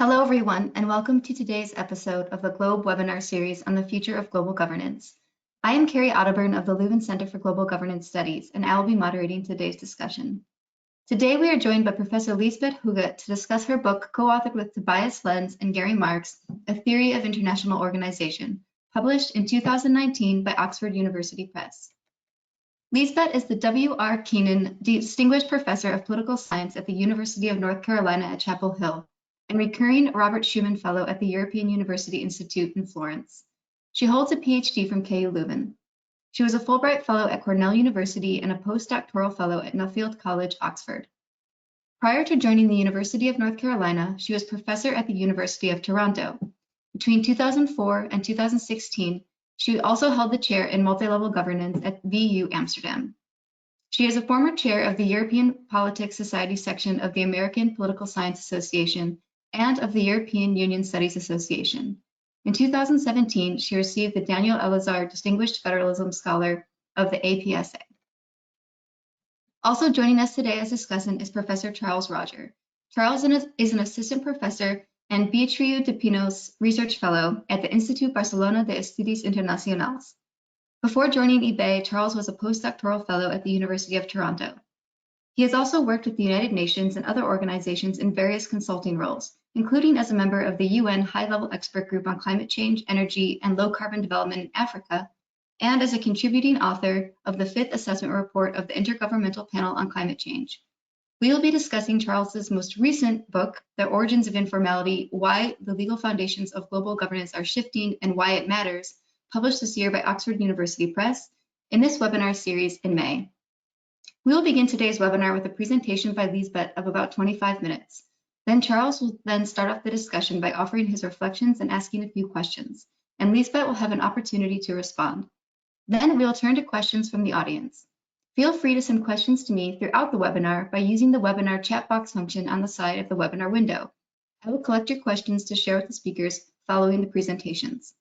Hello, everyone, and welcome to today's episode of the Globe webinar series on the future of global governance. I am Carrie Ottoburn of the Leuven Center for Global Governance Studies, and I will be moderating today's discussion. Today, we are joined by Professor Liesbet Hooghe to discuss her book, co-authored with Tobias, Lenz, and Gary Marx, A Theory of International Organization, published in 2019 by Oxford University Press. Liesbet is the W.R. Keenan Distinguished Professor of Political Science at the University of North Carolina at Chapel Hill, and recurring Robert Schuman Fellow at the European University Institute in Florence. She holds a PhD from KU Leuven. She was a Fulbright Fellow at Cornell University and a postdoctoral fellow at Nuffield College, Oxford. Prior to joining the University of North Carolina, she was professor at the University of Toronto. Between 2004 and 2016, she also held the chair in multi-level governance at VU Amsterdam. She is a former chair of the European Politics Society section of the American Political Science Association and of the European Union Studies Association. In 2017, she received the Daniel Elazar Distinguished Federalism Scholar of the APSA. Also joining us today as discussant is Professor Charles Roger. Charles is an assistant professor and Beatriu de Pinos Research Fellow at the Institut Barcelona de Estudis Internacionals. Before joining eBay, Charles was a postdoctoral fellow at the University of Toronto. He has also worked with the United Nations and other organizations in various consulting roles, including as a member of the UN High-Level Expert Group on Climate Change, Energy, and Low-Carbon Development in Africa, and as a contributing author of the 5th Assessment Report of the Intergovernmental Panel on Climate Change. We will be discussing Charles's most recent book, The Origins of Informality, Why the Legal Foundations of Global Governance Are Shifting and Why It Matters, published this year by Oxford University Press, in this webinar series in May. We will begin today's webinar with a presentation by Liesbet of about 25 minutes. Then Charles will then start off the discussion by offering his reflections and asking a few questions, and Liesbet will have an opportunity to respond. Then we will turn to questions from the audience. Feel free to send questions to me throughout the webinar by using the webinar chat box function on the side of the webinar window. I will collect your questions to share with the speakers following the presentations.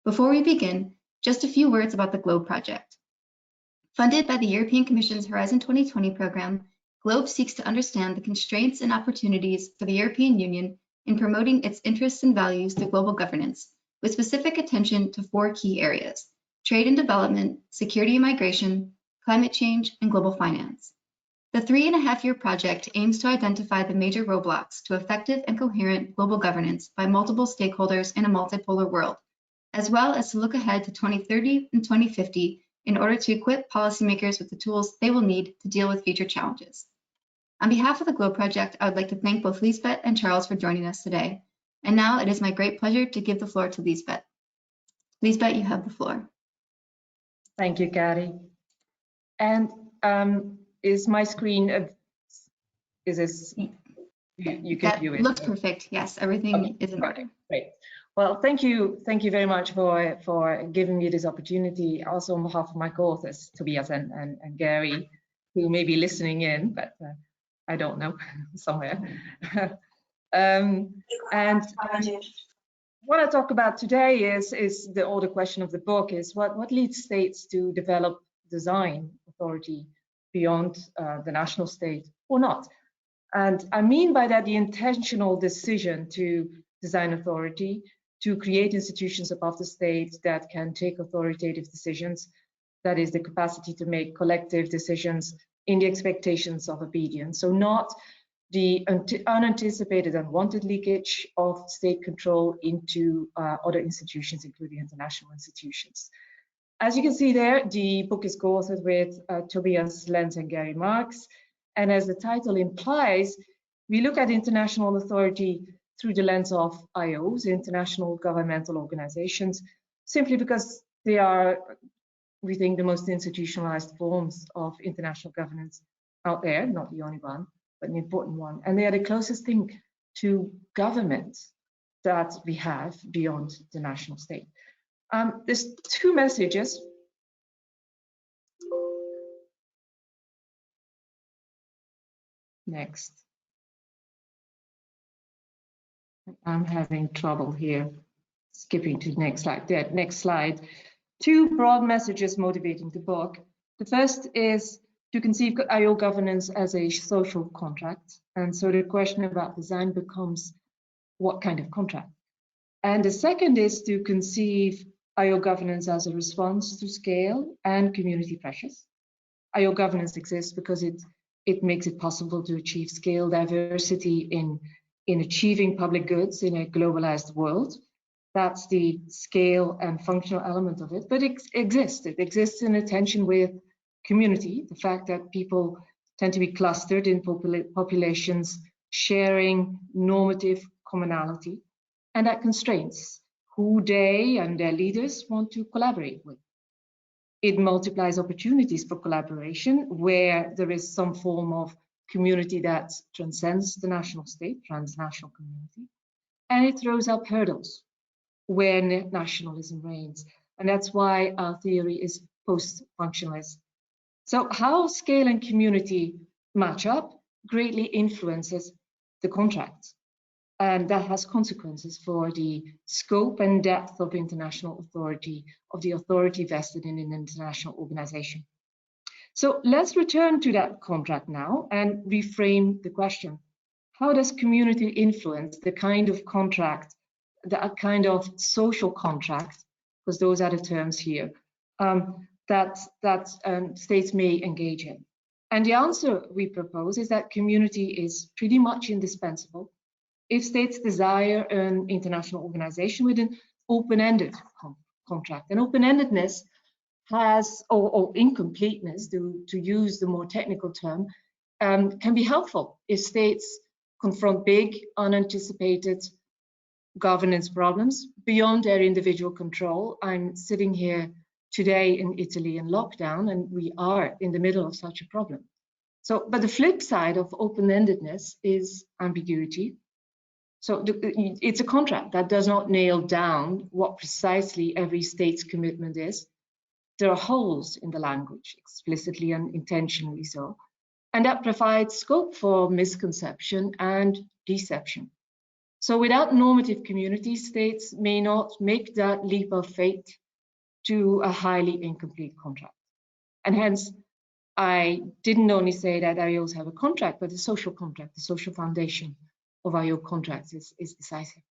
Before we begin, just a few words about the GLOBE project. Funded by the European Commission's Horizon 2020 program, GLOBE seeks to understand the constraints and opportunities for the European Union in promoting its interests and values through global governance, with specific attention to 4 key areas: trade and development, security and migration, climate change, and global finance. The 3.5-year project aims to identify the major roadblocks to effective and coherent global governance by multiple stakeholders in a multipolar world, as well as to look ahead to 2030 and 2050 in order to equip policymakers with the tools they will need to deal with future challenges. On behalf of the GLOBE project, I would like to thank both Liesbet and Charles for joining us today. And now it is my great pleasure to give the floor to Liesbet. Liesbet, you have the floor. Thank you, Carrie. And is my screen, is this, you can view it? That looks perfect. Yes, everything is in order. Great. Well, thank you very much for giving me this opportunity. Also on behalf of my co-authors, Tobias and Gary, who may be listening in, but I don't know, somewhere. And what I talk about today is the older question of the book is what leads states to develop design authority beyond the national state or not. And I mean by that the intentional decision to design authority, to create institutions above the state that can take authoritative decisions, that is the capacity to make collective decisions in the expectations of obedience. So not the unanticipated unwanted leakage of state control into other institutions, including international institutions. As you can see there, the book is co-authored with Tobias, Lenz, and Gary Marx. And as the title implies, we look at international authority through the lens of IOs, international governmental organizations, simply because they are, we think, the most institutionalized forms of international governance out there, not the only one, but an important one. And they are the closest thing to government that we have beyond the national state. There's 2 messages. Next. I'm having trouble here. Skipping to the next slide. There, next slide. 2 broad messages motivating the book. The first is to conceive IO governance as a social contract. And so the question about design becomes what kind of contract. And the second is to conceive IO governance as a response to scale and community pressures. IO governance exists because it makes it possible to achieve scale diversity in achieving public goods in a globalized world. That's the scale and functional element of it, but it exists. It exists in a tension with community, the fact that people tend to be clustered in populations sharing normative commonality, and that constraints who they and their leaders want to collaborate with. It multiplies opportunities for collaboration where there is some form of community that transcends the national state, transnational community, and it throws up hurdles when nationalism reigns. And that's why our theory is post-functionalist. So how scale and community match up greatly influences the contract. And that has consequences for the scope and depth of international authority, of the authority vested in an international organization. So let's return to that contract now and reframe the question. How does community influence the kind of contract, the kind of social contract, because those are the terms here, that states may engage in? And the answer we propose is that community is pretty much indispensable if states desire an international organization with an open-ended contract. And open-endedness has, or incompleteness, to use the more technical term, can be helpful if states confront big, unanticipated governance problems beyond their individual control. I'm sitting here today in Italy in lockdown, and we are in the middle of such a problem. So, but the flip side of open-endedness is ambiguity. So it's a contract that does not nail down what precisely every state's commitment is. There are holes in the language, explicitly and intentionally so, and that provides scope for misconception and deception. So without normative community, states may not make that leap of faith to a highly incomplete contract. And hence, I didn't only say that IOs have a contract, but a social contract, the social foundation of IO contracts is decisive.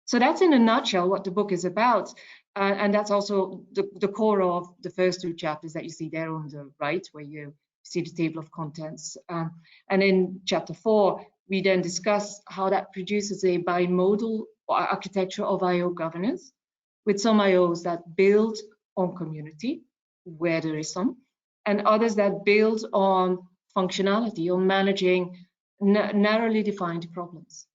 So that's in a nutshell what the book is about. And that's also the core of the first two chapters that you see there on the right, where you see the table of contents. And in chapter 4, we then discuss how that produces a bimodal architecture of IO governance, with some IOs that build on community, where there is some, and others that build on functionality, on managing narrowly defined problems.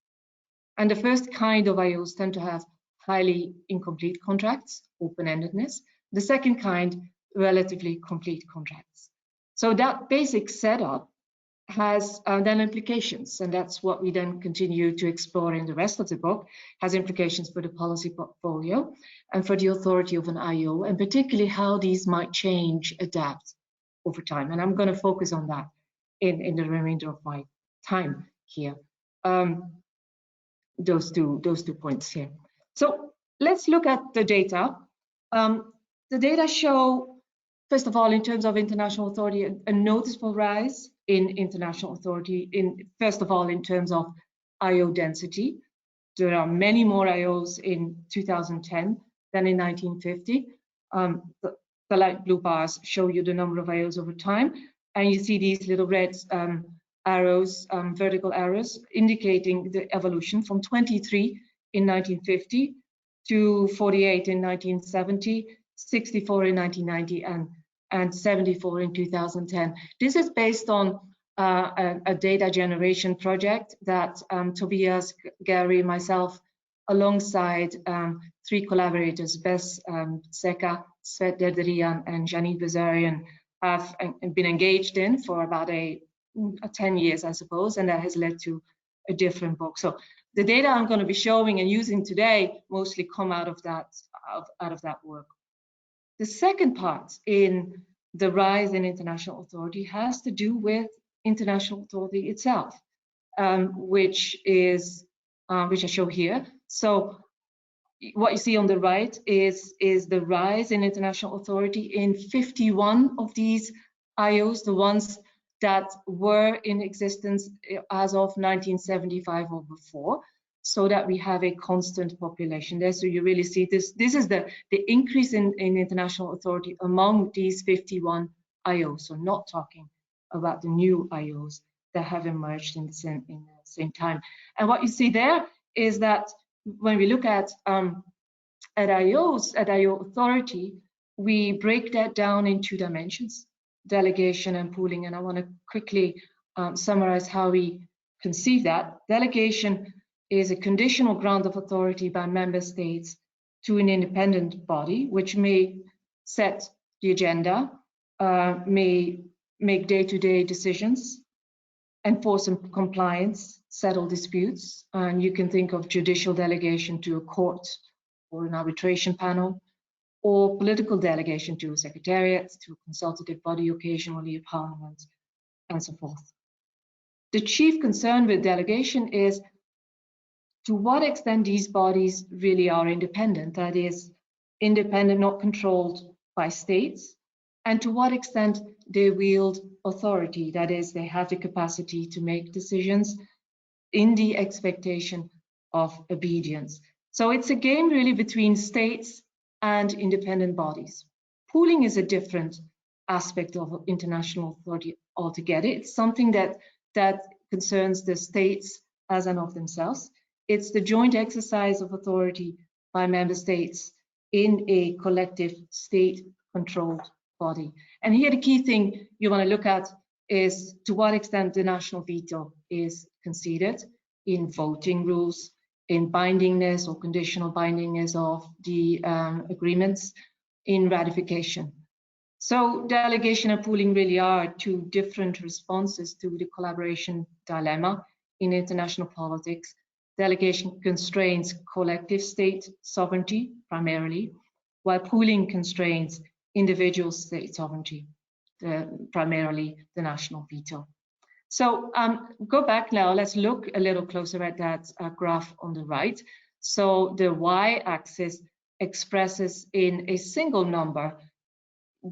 And the first kind of IOs tend to have highly incomplete contracts, open-endedness. The second kind, relatively complete contracts. So that basic setup has then implications, and that's what we then continue to explore in the rest of the book, has implications for the policy portfolio and for the authority of an IO, and particularly how these might change, adapt over time. And I'm going to focus on that in the remainder of my time here. Those two points here. So let's look at the data. The data show, first of all, in terms of international authority, a noticeable rise in international authority, first of all, in terms of IO density. There are many more IOs in 2010 than in 1950. The light blue bars show you the number of IOs over time, and you see these little red arrows, vertical arrows, indicating the evolution from 23 in 1950 to 48 in 1970, 64 in 1990, and 74 in 2010. This is based on a data generation project that Tobias, Gary, myself, alongside 3 collaborators, Bess Seka, Svet Derderian, and Janine Bezarian, have been engaged in for about 10 years, I suppose, and that has led to a different book. So the data I'm going to be showing and using today mostly come out of that work. The second part in the rise in international authority has to do with international authority itself, which I show here. So what you see on the right is the rise in international authority in 51 of these IOs, the ones that were in existence as of 1975 or before. so that we have a constant population there. So you really see this is the increase in international authority among these 51 IOs. So not talking about the new IOs that have emerged in the same time. And what you see there is that when we look at IO authority, we break that down in 2 dimensions, delegation and pooling. And I want to quickly summarize how we conceive that. Delegation is a conditional grant of authority by member states to an independent body, which may set the agenda, may make day-to-day decisions, enforce compliance, settle disputes. And you can think of judicial delegation to a court or an arbitration panel, or political delegation to a secretariat, to a consultative body, occasionally a parliament, and so forth. The chief concern with delegation is to what extent these bodies really are independent, that is, independent, not controlled by states, and to what extent they wield authority, that is, they have the capacity to make decisions in the expectation of obedience. So it's a game really between states and independent bodies. Pooling is a different aspect of international authority altogether. It's something that concerns the states as and of themselves. It's the joint exercise of authority by member states in a collective state-controlled body. And here the key thing you want to look at is to what extent the national veto is conceded in voting rules, in bindingness or conditional bindingness of the agreements, in ratification. So delegation and pooling really are 2 different responses to the collaboration dilemma in international politics. Delegation constrains collective state sovereignty primarily, while pooling constrains individual state sovereignty, primarily the national veto. So go back now, let's look a little closer at that graph on the right. So the y-axis expresses in a single number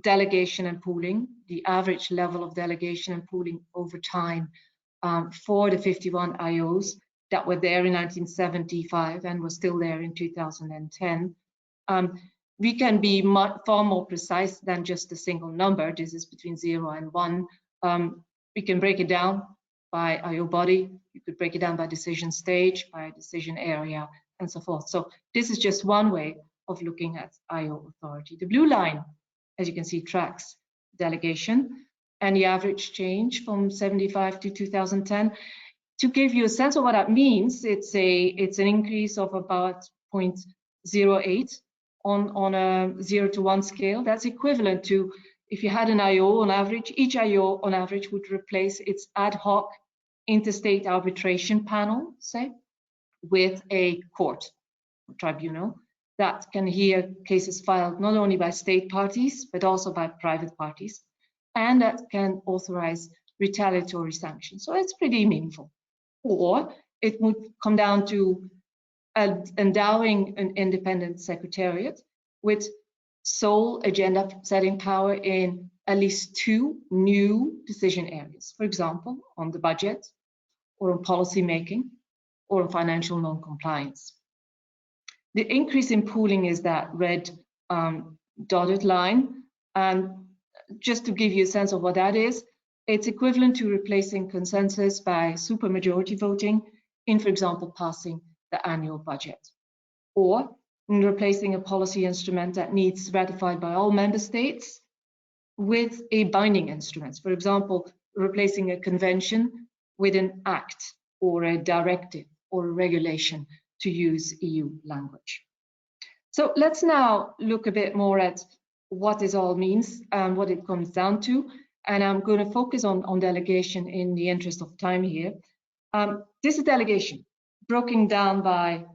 delegation and pooling, the average level of delegation and pooling over time for the 51 IOs that were there in 1975 and were still there in 2010. We can be far more precise than just a single number. This is between 0 and 1. We can break it down by IO body. You could break it down by decision stage, by decision area, and so forth. So this is just one way of looking at IO authority. The blue line, as you can see, tracks delegation and the average change from 75 to 2010. To give you a sense of what that means, it's an increase of about 0.08 on a 0 to 1 scale. That's equivalent to, if you had an IO on average, each IO on average would replace its ad hoc interstate arbitration panel, say, with a court or tribunal that can hear cases filed not only by state parties, but also by private parties, and that can authorize retaliatory sanctions. So it's pretty meaningful. Or it would come down to endowing an independent secretariat with sole agenda setting power in at least 2 new decision areas, for example, on the budget, or on policy making, or on financial non-compliance. The increase in pooling is that red dotted line. And just to give you a sense of what that is, it's equivalent to replacing consensus by supermajority voting in, for example, passing the annual budget, or in replacing a policy instrument that needs ratified by all member states with a binding instrument. For example, replacing a convention with an act or a directive or a regulation, to use EU language. So let's now look a bit more at what this all means and what it comes down to. And I'm going to focus on delegation in the interest of time here. This is delegation broken down by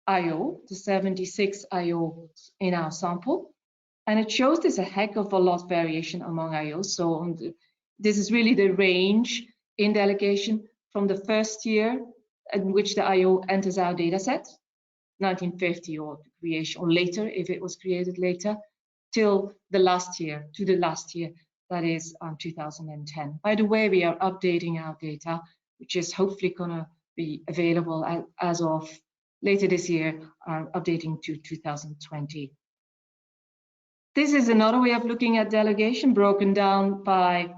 IO, the 76 IO in our sample. And it shows there's a heck of a lot of variation among IOs. So this is really the range in delegation from the first year in which the IO enters our data set, 1950 or the creation, or later if it was created later, till the last year, that is 2010. By the way, we are updating our data, which is hopefully going to be available as of later this year, updating to 2020. This is another way of looking at delegation, broken down by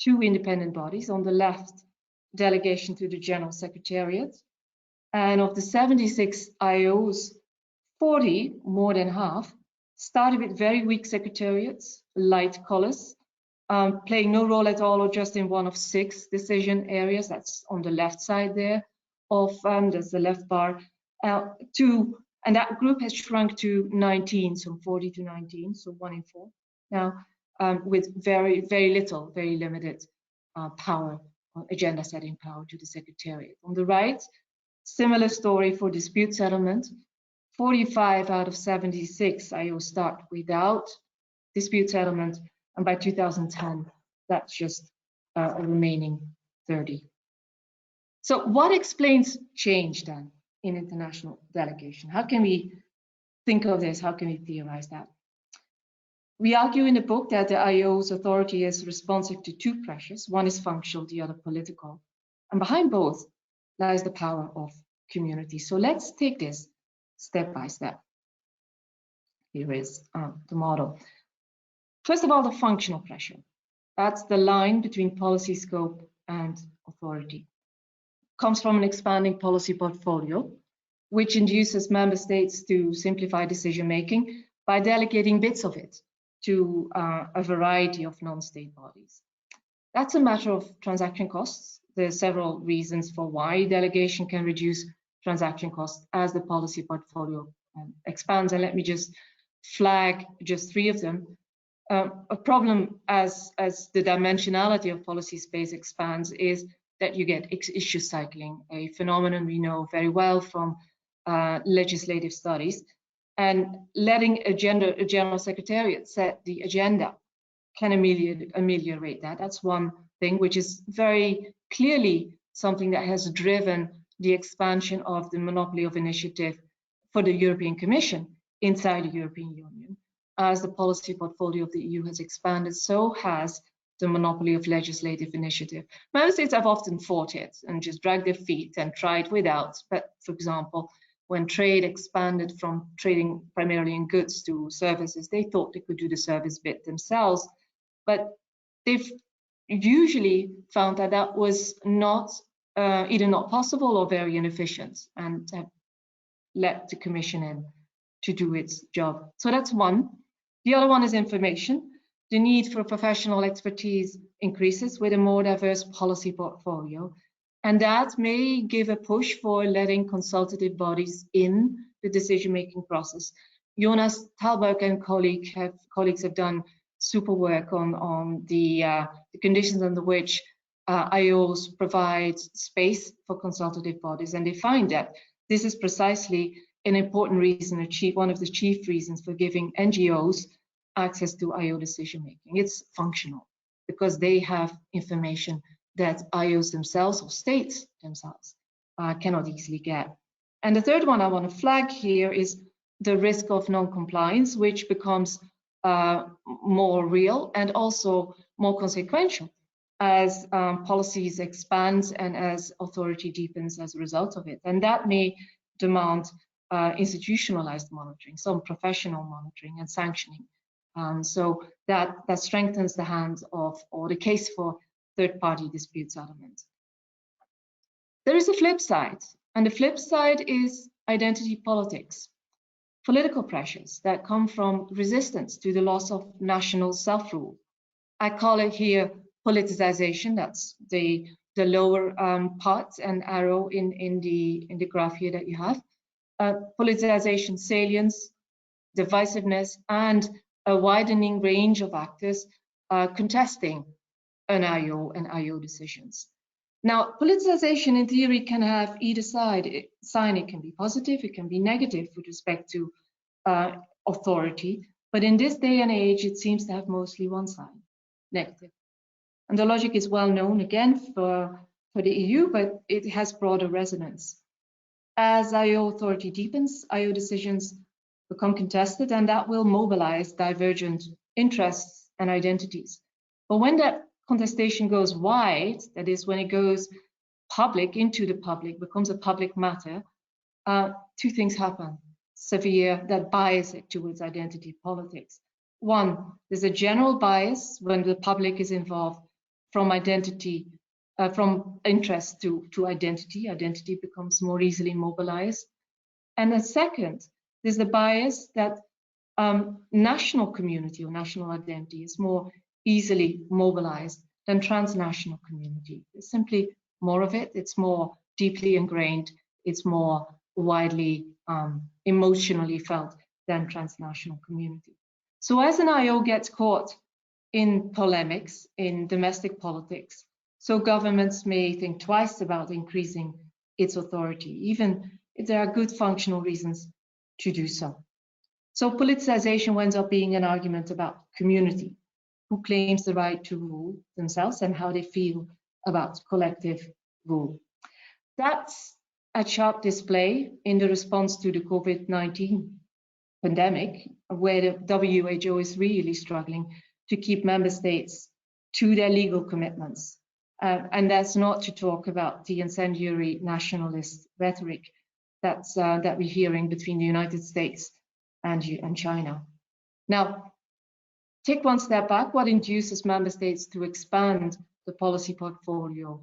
2 independent bodies. On the left, delegation to the General Secretariat. And of the 76 IOs, 40, more than half, started with very weak secretariats, light colors, playing no role at all or just in one of 6 decision areas. That's on the left side there of, that's the left bar, and that group has shrunk to 19, so 40 to 19, so 1 in 4 now, with very little, very limited power, agenda setting power to the Secretariat. On the right, similar story for dispute settlement. 45 out of 76 IO start without dispute settlement, and by 2010, that's just a remaining 30. So what explains change then in international delegation? How can we think of this? How can we theorize that? We argue in the book that the IO's authority is responsive to 2 pressures. One is functional, the other political. And behind both lies the power of community. So let's take this step by step. Here is the model. First of all, the functional pressure. That's the line between policy scope and authority. Comes from an expanding policy portfolio, which induces member states to simplify decision-making by delegating bits of it to a variety of non-state bodies. That's a matter of transaction costs. There are several reasons for why delegation can reduce transaction costs as the policy portfolio expands. And let me just flag just 3 of them. A problem as the dimensionality of policy space expands is that you get issue cycling, a phenomenon we know very well from legislative studies. And letting a general secretariat set the agenda can ameliorate that. That's one thing, which is very clearly something that has driven the expansion of the monopoly of initiative for the European Commission inside the European Union. As the policy portfolio of the EU has expanded, so has the monopoly of legislative initiative. Member states have often fought it and just dragged their feet and tried without. But for example, when trade expanded from trading primarily in goods to services, they thought they could do the service bit themselves. But they've usually found that that was not either not possible or very inefficient, and have let the Commission in to do its job. So that's one. The other one is information. The need for professional expertise increases with a more diverse policy portfolio, and that may give a push for letting consultative bodies in the decision-making process. Jonas Thalberg and colleagues have done super work on the conditions under which IOs provide space for consultative bodies, and they find that this is precisely an important reason, one of the chief reasons for giving NGOs access to IO decision-making. It's functional because they have information that IOs themselves or states themselves cannot easily get. And the third one I want to flag here is the risk of non-compliance, which becomes more real and also more consequential as policies expand and as authority deepens as a result of it. And that may demand institutionalized monitoring, some professional monitoring and sanctioning. So that strengthens the hands of, or the case for, third-party dispute settlement. There is a flip side, and the flip side is identity politics, political pressures that come from resistance to the loss of national self-rule. I call it here politicization. That's the lower part and arrow in the graph here that you have. Politicization, salience, divisiveness, and a widening range of actors contesting an IO and IO decisions. Now, politicization in theory can have either side. It can be positive, it can be negative with respect to authority, but in this day and age, it seems to have mostly one side, negative. And the logic is well known again for the EU, but it has broader resonance. As IO authority deepens, IO decisions become contested, and that will mobilize divergent interests and identities. But when that contestation goes wide, that is when it goes public, into the public, becomes a public matter, two things happen severe that bias it towards identity politics. One, there's a general bias when the public is involved from identity, from interest to identity. Identity becomes more easily mobilized. And the second, there's the bias that national community or national identity is more easily mobilized than transnational community. There's simply more of it. It's more deeply ingrained. It's more widely emotionally felt than transnational community. So as an IO gets caught in polemics, in domestic politics, so governments may think twice about increasing its authority, even if there are good functional reasons to do so. So politicization winds up being an argument about community, who claims the right to rule themselves and how they feel about collective rule. That's at sharp display in the response to the COVID-19 pandemic, where the WHO is really struggling to keep member states to their legal commitments. And that's not to talk about the incendiary nationalist rhetoric that we're hearing between the United States and China. Now, take one step back. What induces member states to expand the policy portfolio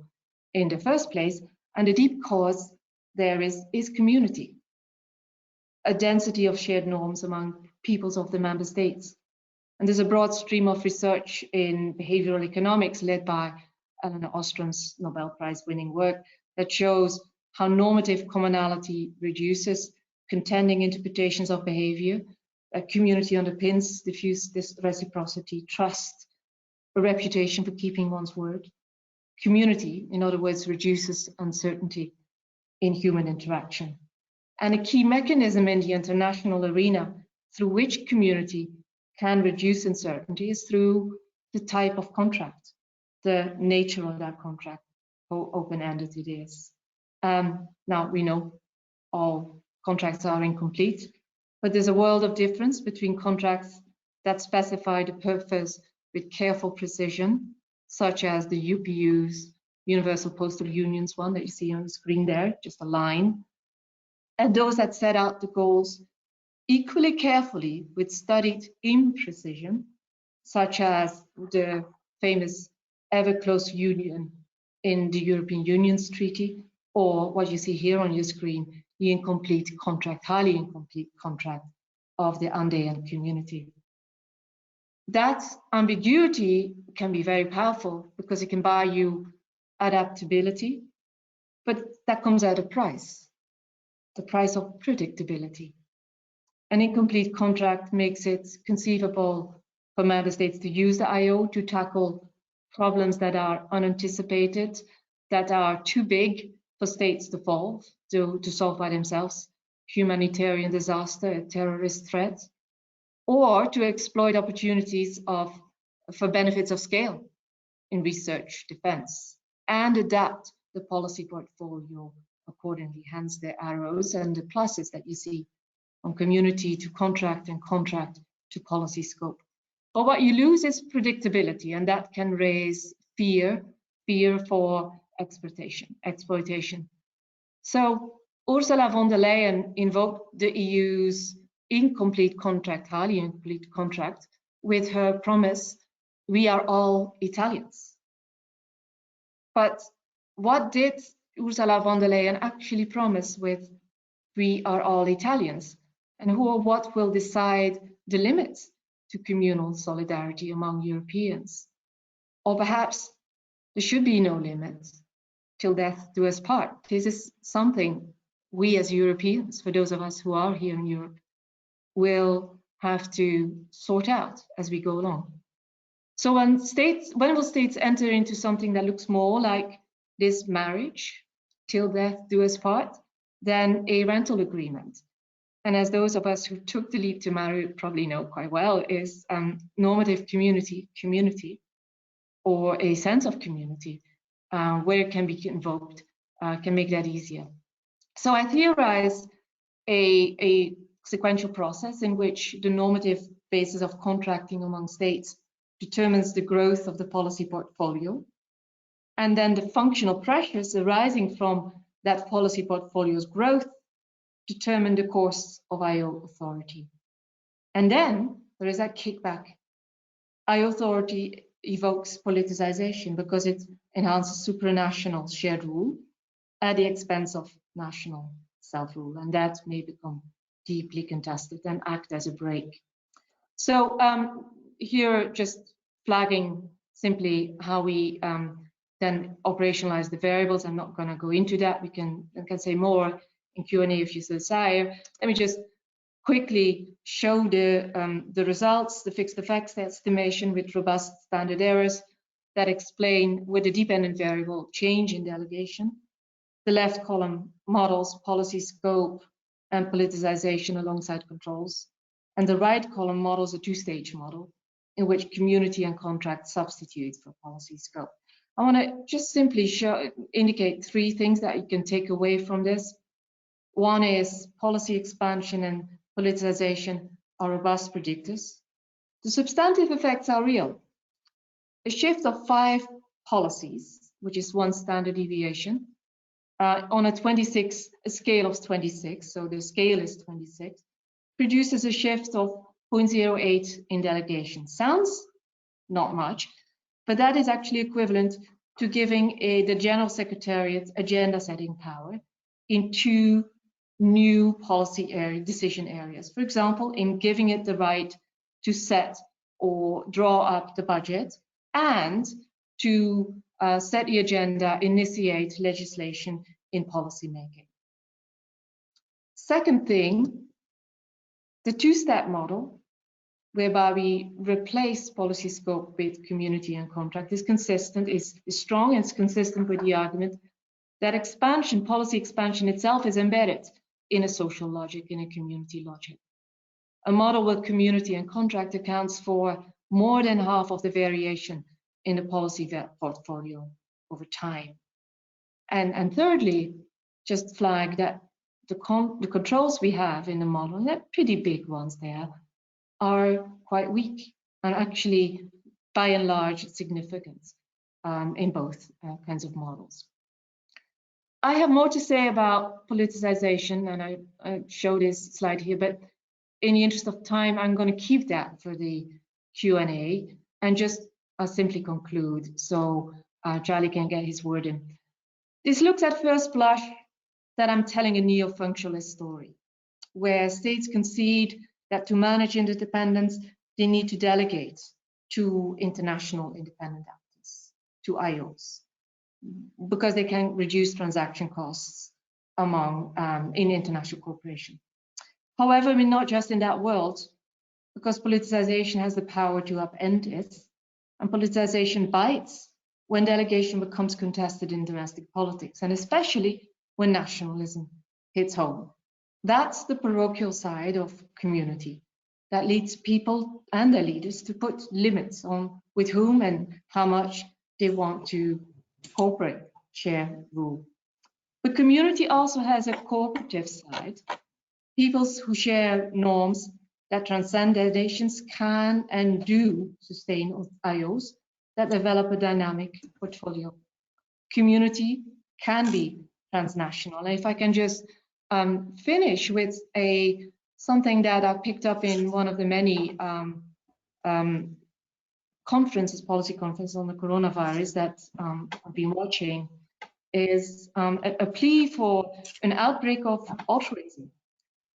in the first place? And the deep cause there is community, a density of shared norms among peoples of the member states. And there's a broad stream of research in behavioral economics led by Eleanor Ostrom's Nobel Prize winning work that shows how normative commonality reduces contending interpretations of behavior. Community underpins diffuse reciprocity, trust, a reputation for keeping one's word. Community, in other words, reduces uncertainty in human interaction. And a key mechanism in the international arena through which community can reduce uncertainty is through the type of contract, the nature of that contract, how open-ended it is. Now, we know all contracts are incomplete, but there's a world of difference between contracts that specify the purpose with careful precision, such as the UPU's Universal Postal Union's one that you see on the screen there, just a line, and those that set out the goals equally carefully with studied imprecision, such as the famous ever close union in the European Union's treaty, or what you see here on your screen, the incomplete contract, highly incomplete contract of the Andean community. That ambiguity can be very powerful because it can buy you adaptability, but that comes at a price, the price of predictability. An incomplete contract makes it conceivable for member states to use the IO to tackle problems that are unanticipated, that are too big for states to solve by themselves, humanitarian disaster, a terrorist threat, or to exploit opportunities for benefits of scale in research, defense, and adapt the policy portfolio accordingly, hence the arrows and the pluses that you see from community to contract and contract to policy scope. But what you lose is predictability, and that can raise fear for exploitation. So Ursula von der Leyen invoked the EU's incomplete contract, highly incomplete contract, with her promise, we are all Italians. But what did Ursula von der Leyen actually promise with we are all Italians? And who or what will decide the limits to communal solidarity among Europeans? Or perhaps there should be no limits, till death do us part. This is something we as Europeans, for those of us who are here in Europe, will have to sort out as we go along. So when will states enter into something that looks more like this marriage, till death do us part, than a rental agreement? And as those of us who took the leap to marry probably know quite well, is normative community, or a sense of community, where it can be invoked, can make that easier. So I theorize a sequential process in which the normative basis of contracting among states determines the growth of the policy portfolio. and then the functional pressures arising from that policy portfolio's growth determine the course of IO authority. And then there is that kickback. IO authority evokes politicization because it enhances supranational shared rule at the expense of national self-rule, and that may become deeply contested and act as a brake. So here, just flagging simply how we then operationalize the variables. I'm not going to go into that. We can say more in Q&A if you so desire. Let me just quickly show the results, the fixed effects estimation with robust standard errors that explain with the dependent variable change in delegation. The left column models policy scope and politicization alongside controls. And the right column models a two-stage model in which community and contract substitute for policy scope. I want to just simply indicate three things that you can take away from this. One is policy expansion and politicization are robust predictors. The substantive effects are real. A shift of 5 policies, which is 1 standard deviation, on a scale of 26, so the scale is 26, produces a shift of 0.08 in delegation. Sounds not much, but that is actually equivalent to giving the General Secretariat agenda setting power in 2 new policy decision areas. For example, in giving it the right to set or draw up the budget and to set the agenda, initiate legislation in policymaking. Second thing, the two-step model, whereby we replace policy scope with community and contract, is consistent, is strong, and it's consistent with the argument that expansion, policy expansion itself is embedded in a social logic, in a community logic. A model with community and contract accounts for more than half of the variation in the policy portfolio over time. And thirdly, just flag that the controls we have in the model, and they're pretty big ones there, are quite weak and actually by and large significant in both kinds of models. I have more to say about politicization, and I show this slide here, but in the interest of time, I'm going to keep that for the Q&A and just simply conclude so Charlie can get his word in. This looks at first blush that I'm telling a neo-functionalist story, where states concede that to manage interdependence, they need to delegate to international independent actors, to IOs, because they can reduce transaction costs among in international cooperation. However, we're not just in that world, because politicization has the power to upend it, and politicization bites when delegation becomes contested in domestic politics, and especially when nationalism hits home. That's the parochial side of community that leads people and their leaders to put limits on with whom and how much they want to cooperate, share, rule. But community also has a cooperative side. Peoples who share norms that transcend their nations can and do sustain IOs that develop a dynamic portfolio. Community can be transnational. And if I can just finish with something that I picked up in one of the many conferences, policy conferences on the coronavirus that I've been watching, is a plea for an outbreak of altruism.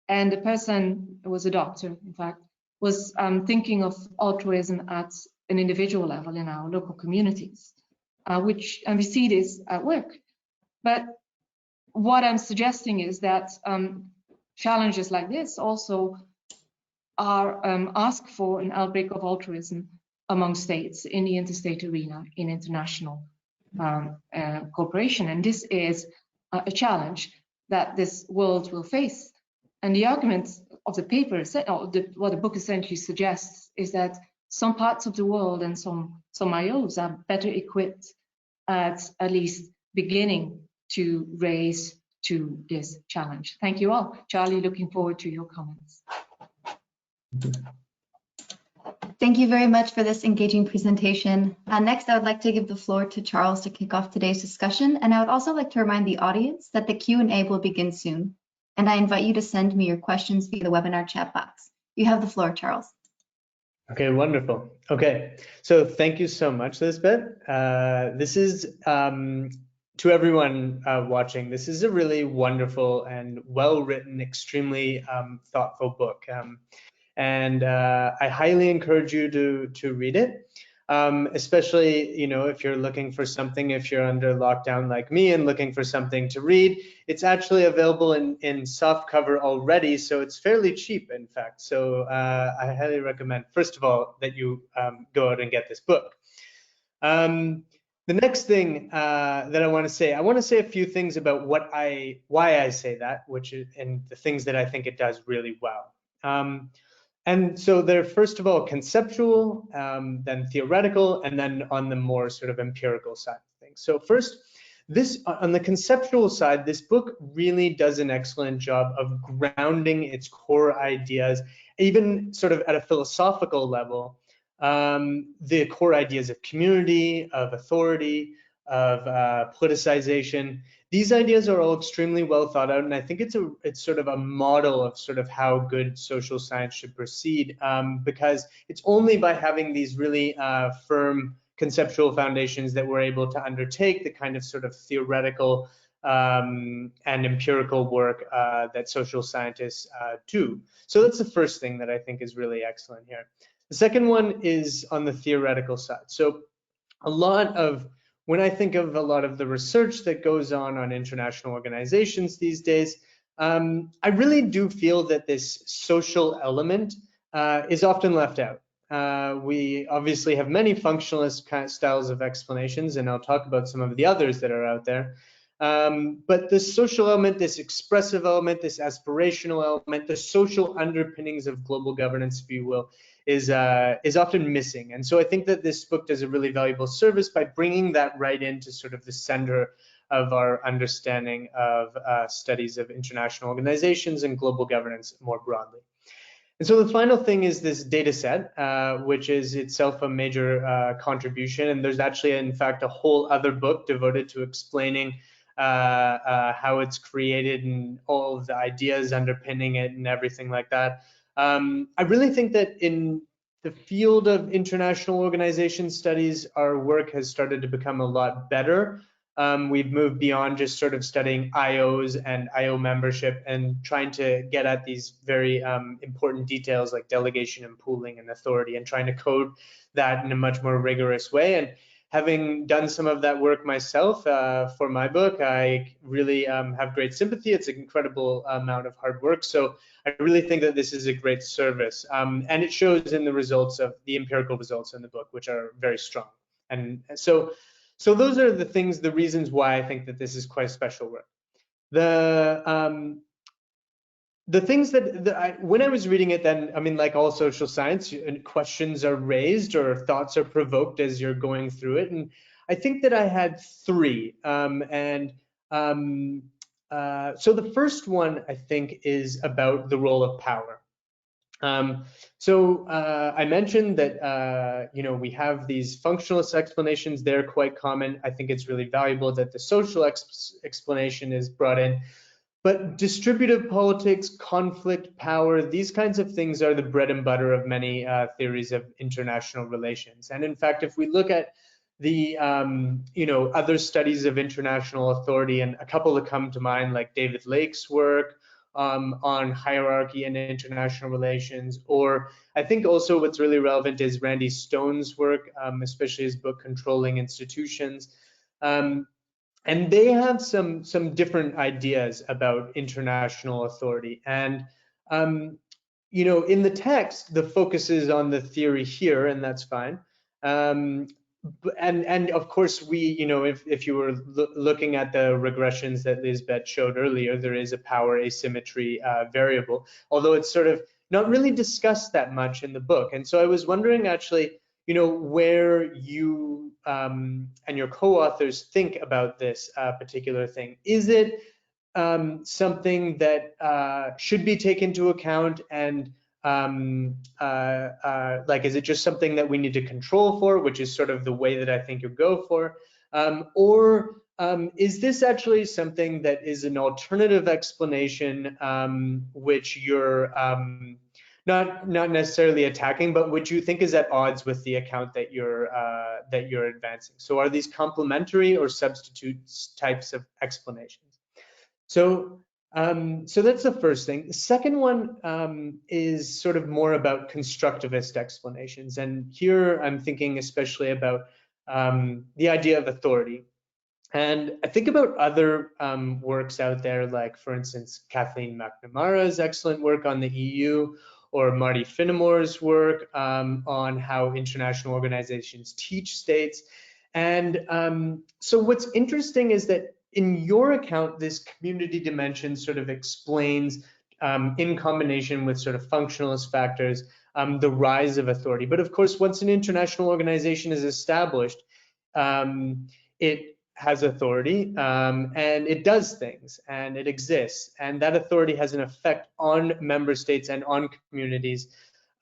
And the person was a doctor, in fact, was thinking of altruism at an individual level in our local communities, and we see this at work. But what I'm suggesting is that challenges like this also are ask for an outbreak of altruism among states in the interstate arena, in international cooperation. And this is a challenge that this world will face. And the argument of the paper, what the book essentially suggests, is that some parts of the world and some IOs are better equipped at least beginning to raise to this challenge. Thank you all. Charlie, looking forward to your comments. Thank you very much for this engaging presentation. Next, I would like to give the floor to Charles to kick off today's discussion, and I would also like to remind the audience that the Q&A will begin soon, and I invite you to send me your questions via the webinar chat box. You have the floor, Charles. Okay, wonderful. Okay, so thank you so much, Liesbet. This is, to everyone watching, this is a really wonderful and well-written, extremely thoughtful book. And I highly encourage you to read it, especially if you're looking for something, if you're under lockdown like me and looking for something to read. It's actually available in soft cover already, so it's fairly cheap, in fact. So I highly recommend, first of all, that you go out and get this book. The next thing that I want to say a few things about why I say that, and the things that I think it does really well. And so they're first of all conceptual, then theoretical, and then on the more sort of empirical side of things. So first, on the conceptual side, this book really does an excellent job of grounding its core ideas, even sort of at a philosophical level, the core ideas of community, of authority, of politicization. These ideas are all extremely well thought out, and I think it's sort of a model of sort of how good social science should proceed, because it's only by having these really firm conceptual foundations that we're able to undertake the kind of sort of theoretical and empirical work that social scientists do. So that's the first thing that I think is really excellent here. The second one is on the theoretical side. So when I think of a lot of the research that goes on international organizations these days, I really do feel that this social element is often left out. We obviously have many functionalist kind of styles of explanations, and I'll talk about some of the others that are out there. But this social element, this expressive element, this aspirational element, the social underpinnings of global governance, if you will, is often missing. And so I think that this book does a really valuable service by bringing that right into sort of the center of our understanding of studies of international organizations and global governance more broadly. And so the final thing is this data set, which is itself a major contribution. And there's actually, in fact, a whole other book devoted to explaining how it's created and all of the ideas underpinning it and everything like that. I really think that in the field of international organization studies, our work has started to become a lot better. We've moved beyond just sort of studying IOs and IO membership and trying to get at these very important details like delegation and pooling and authority, and trying to code that in a much more rigorous way. And having done some of that work myself for my book, I really have great sympathy. It's an incredible amount of hard work. So I really think that this is a great service. And it shows in the results of the empirical results in the book, which are very strong. And so those are the reasons why I think that this is quite special work. The things when I was reading it, then, I mean, like all social science, questions are raised or thoughts are provoked as you're going through it. And I think that I had three. So the first one, I think, is about the role of power. I mentioned that we have these functionalist explanations. They're quite common. I think it's really valuable that the social explanation is brought in. But distributive politics, conflict, power, these kinds of things are the bread and butter of many theories of international relations. And in fact, if we look at the other studies of international authority, and a couple that come to mind, like David Lake's work on hierarchy and international relations, or I think also what's really relevant is Randy Stone's work, especially his book Controlling Institutions. And they have some different ideas about international authority. And in the text, the focus is on the theory here, and that's fine. And of course, if you were looking at the regressions that Liesbet showed earlier, there is a power asymmetry variable, although it's sort of not really discussed that much in the book. And so I was wondering, actually, where you and your co-authors think about this particular thing. Is it something that should be taken into account, and like, is it just something that we need to control for, which is sort of the way that I think you'll go for? Or is this actually something that is an alternative explanation, which you're not necessarily attacking, but which you think is at odds with the account that you're advancing? So are these complementary or substitute types of explanations? So that's the first thing. The second one is sort of more about constructivist explanations, and here I'm thinking especially about the idea of authority. And I think about other works out there, like, for instance, Kathleen McNamara's excellent work on the EU, or Marty Finnemore's work on how international organizations teach states. And so what's interesting is that in your account, this community dimension sort of explains, in combination with sort of functionalist factors, the rise of authority. But of course, once an international organization is established, it has authority, and it does things, and it exists, and that authority has an effect on member states and on communities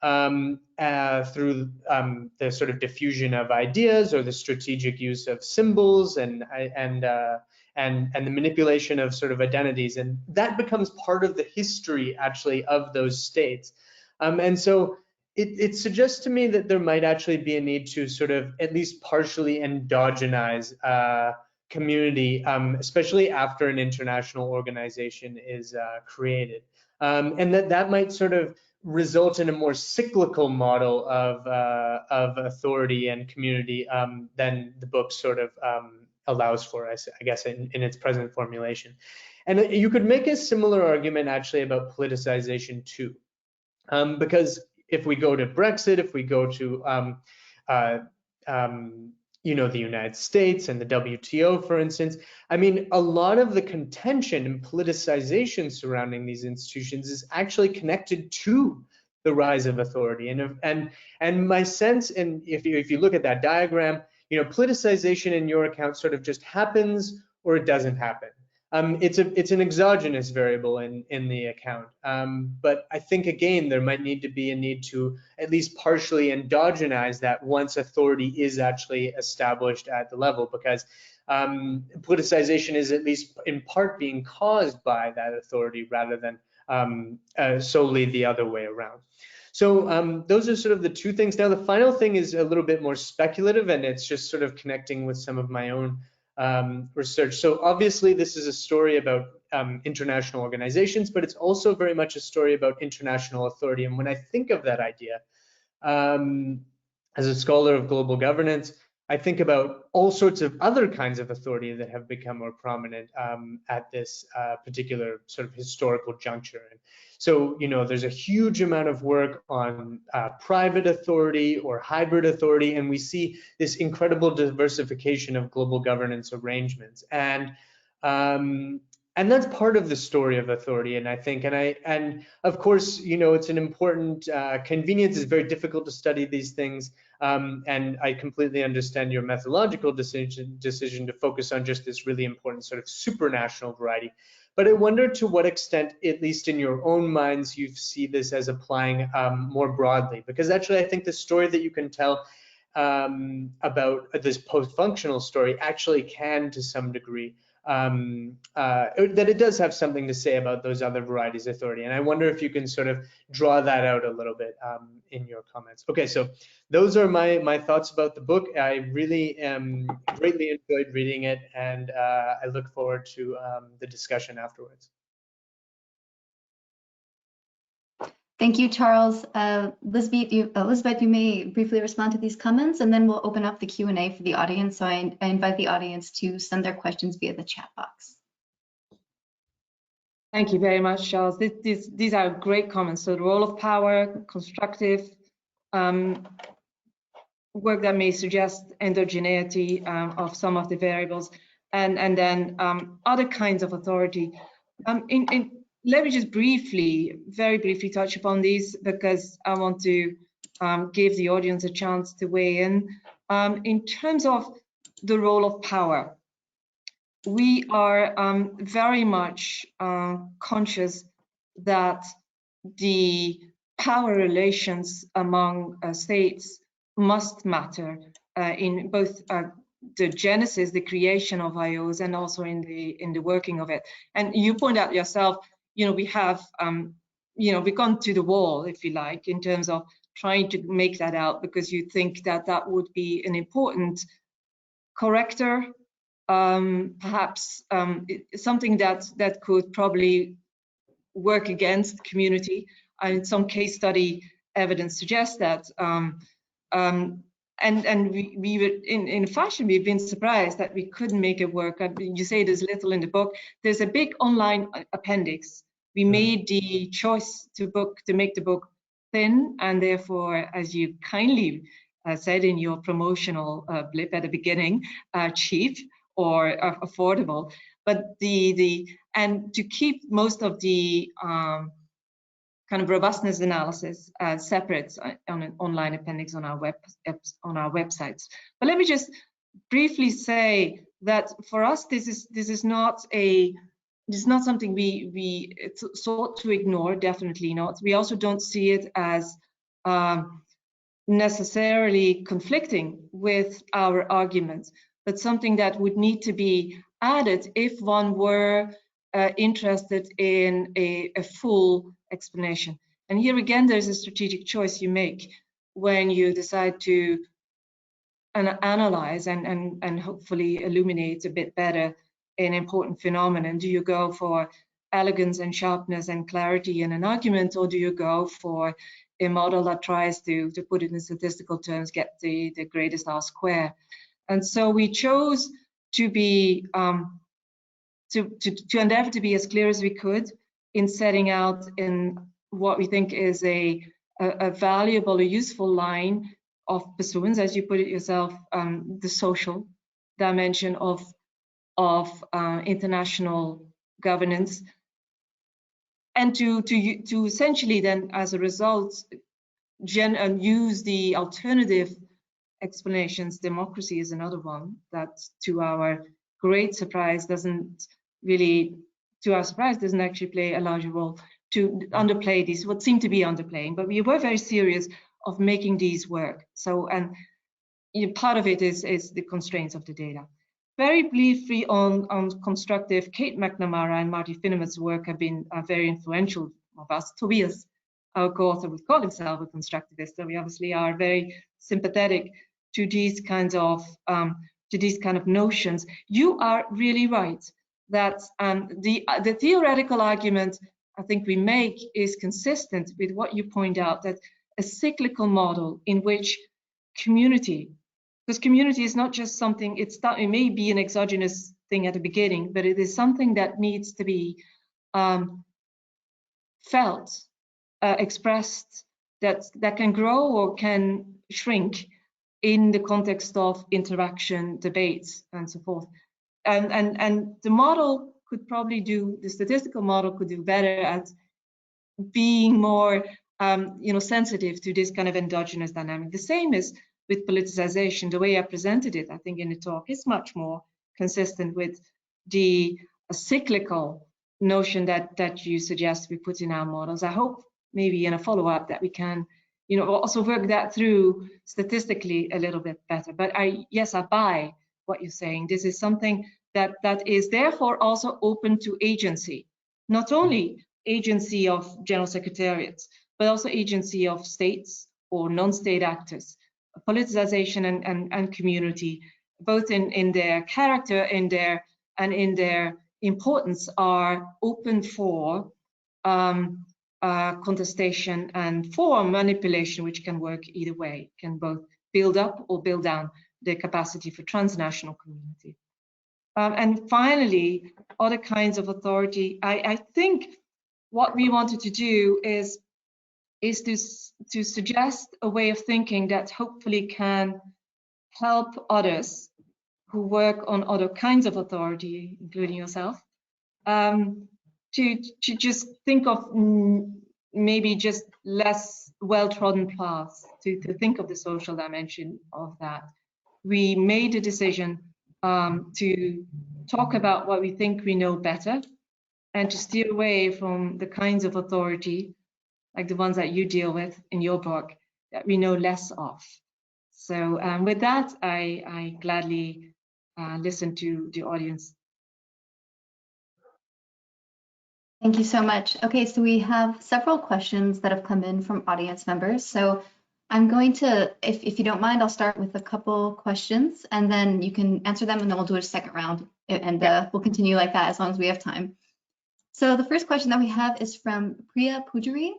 through the sort of diffusion of ideas, or the strategic use of symbols, and the manipulation of sort of identities, and that becomes part of the history actually of those states. And so it suggests to me that there might actually be a need to sort of at least partially endogenize community, especially after an international organization is created, and that might sort of result in a more cyclical model of authority and community than the book sort of allows for, I guess, in its present formulation. And you could make a similar argument actually about politicization too, because if we go to Brexit, if we go to the United States and the WTO, for instance, I mean, a lot of the contention and politicization surrounding these institutions is actually connected to the rise of authority. And my sense, and if you look at that diagram, politicization in your account sort of just happens or it doesn't happen. It's an exogenous variable in the account, but I think again there might need to be a need to at least partially endogenize that once authority is actually established at the level, because politicization is at least in part being caused by that authority rather than solely the other way around. So those are sort of the two things. Now the final thing is a little bit more speculative, and it's just sort of connecting with some of my own research. So obviously this is a story about international organizations, but it's also very much a story about international authority. And when I think of that idea, as a scholar of global governance, I think about all sorts of other kinds of authority that have become more prominent at this particular sort of historical juncture. And so, there's a huge amount of work on private authority or hybrid authority, and we see this incredible diversification of global governance arrangements. And that's part of the story of authority. And I think, and of course, it's an important convenience. It's very difficult to study these things. And I completely understand your methodological decision to focus on just this really important sort of supranational variety. But I wonder to what extent, at least in your own minds, you see this as applying more broadly. Because actually, I think the story that you can tell about this post-functional story actually can, to some degree, that it does have something to say about those other varieties of authority. And I wonder if you can sort of draw that out a little bit in your comments. Okay, so those are my thoughts about the book. I really greatly enjoyed reading it, and I look forward to the discussion afterwards. Thank you, Charles. Liesbet, you may briefly respond to these comments, and then we'll open up the Q&A for the audience. So I invite the audience to send their questions via the chat box. Thank you very much, Charles. These are great comments. So the role of power, constructive work that may suggest endogeneity of some of the variables, and then other kinds of authority. Let me just very briefly touch upon these, because I want to give the audience a chance to weigh in. In terms of the role of power, we are very much conscious that the power relations among states must matter in both the genesis, the creation of IOs, and also in the working of it. And you point out yourself, we have, we've gone to the wall, if you like, in terms of trying to make that out, because you think that that would be an important corrector, perhaps something that could probably work against community. And some case study evidence suggests that. And we were in fashion, we've been surprised that we couldn't make it work. You say there's little in the book. There's a big online appendix. We made the choice to make the book thin, and therefore, as you kindly said in your promotional blip at the beginning, cheap or affordable. But and to keep most of the kind of robustness analysis separate on an online appendix on our websites. But let me just briefly say that for us, this is not something we sought to ignore. Definitely not. We also don't see it as necessarily conflicting with our arguments, but something that would need to be added if one were interested in a full explanation. And here again, there's a strategic choice you make when you decide to analyze and hopefully illuminate a bit better an important phenomenon. Do you go for elegance and sharpness and clarity in an argument, or do you go for a model that tries to put it in statistical terms, get the greatest R square? And so we chose to be to endeavor to be as clear as we could in setting out in what we think is a valuable, a useful line of pursuance, as you put it yourself, the social dimension of international governance, and to essentially then, as a result, use the alternative explanations. Democracy is another one that, to our great surprise, doesn't actually play a larger role, to underplay these, what seem to be underplaying. But we were very serious of making these work. So, and part of it is the constraints of the data. Very briefly on constructive, Kate McNamara and Marty Finneman's work have been very influential of us. Tobias, our co-author, would call himself a constructivist, so we obviously are very sympathetic to these kinds of notions. You are really right that the theoretical argument I think we make is consistent with what you point out, that a cyclical model in which community, because community is not just something, it may be an exogenous thing at the beginning, but it is something that needs to be felt, expressed, that can grow or can shrink in the context of interaction, debates, and so forth. And the model could probably the statistical model could do better at being more sensitive to this kind of endogenous dynamic. The same is with politicization. The way I presented it, I think, in the talk is much more consistent with the cyclical notion that you suggest we put in our models. I hope maybe in a follow-up that we can also work that through statistically a little bit better. But yes, I buy what you're saying. This is something that is therefore also open to agency, not only agency of general secretariats, but also agency of states or non-state actors. Politicization and community, both in their character, in their importance, are open for contestation and for manipulation, which can work either way, can both build up or build down the capacity for transnational community. And finally, other kinds of authority. I think what we wanted to do is to suggest a way of thinking that hopefully can help others who work on other kinds of authority, including yourself, to just think of maybe just less well-trodden paths, to think of the social dimension of that. We made a decision to talk about what we think we know better, and to steer away from the kinds of authority like the ones that you deal with in your book, that we know less of. So with that, I gladly listen to the audience. Thank you so much. Okay, so we have several questions that have come in from audience members. So I'm going to, if you don't mind, I'll start with a couple questions and then you can answer them and then we'll do a second round and we'll continue like that as long as we have time. So the first question that we have is from Priya Pujari,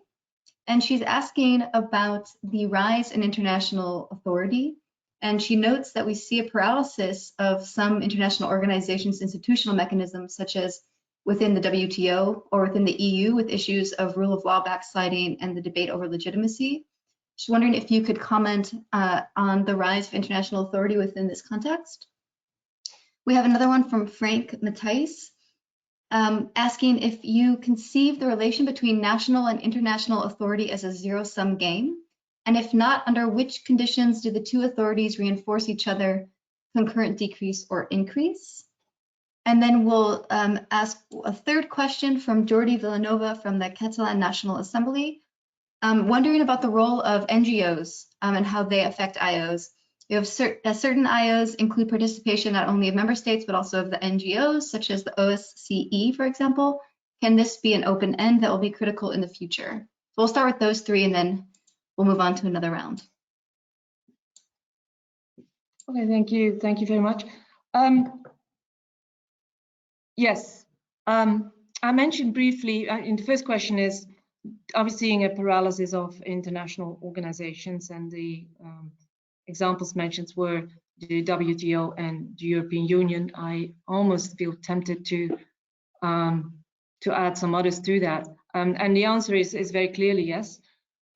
and she's asking about the rise in international authority. And she notes that we see a paralysis of some international organizations' institutional mechanisms, such as within the WTO or within the EU, with issues of rule of law backsliding and the debate over legitimacy. She's wondering if you could comment on the rise of international authority within this context. We have another one from Frank Matthijs, asking if you conceive the relation between national and international authority as a zero-sum game, and if not, under which conditions do the two authorities reinforce each other, concurrent decrease or increase? And then we'll ask a third question from Jordi Villanova from the Catalan National Assembly, wondering about the role of NGOs and how they affect IOs. We have certain IOs include participation not only of member states, but also of the NGOs, such as the OSCE, for example. Can this be an open end that will be critical in the future? So we'll start with those three and then we'll move on to another round. Okay, thank you. Thank you very much. Yes, I mentioned briefly in the first question is, are we seeing a paralysis of international organizations? And the examples mentioned were the WTO and the European Union. I almost feel tempted to add some others to that. And the answer is very clearly yes.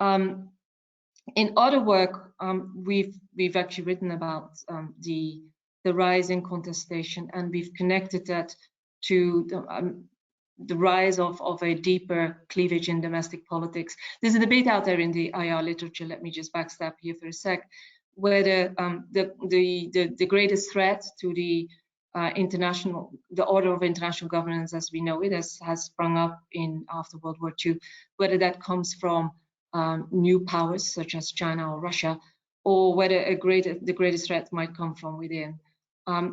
In other work, we've actually written about the rise in contestation, and we've connected that to the rise of a deeper cleavage in domestic politics. There's a debate out there in the IR literature, let me just backstep here for a sec, whether the greatest threat to the order of international governance as we know it has sprung up after World War II, whether that comes from new powers such as China or Russia, or whether the greatest threat might come from within.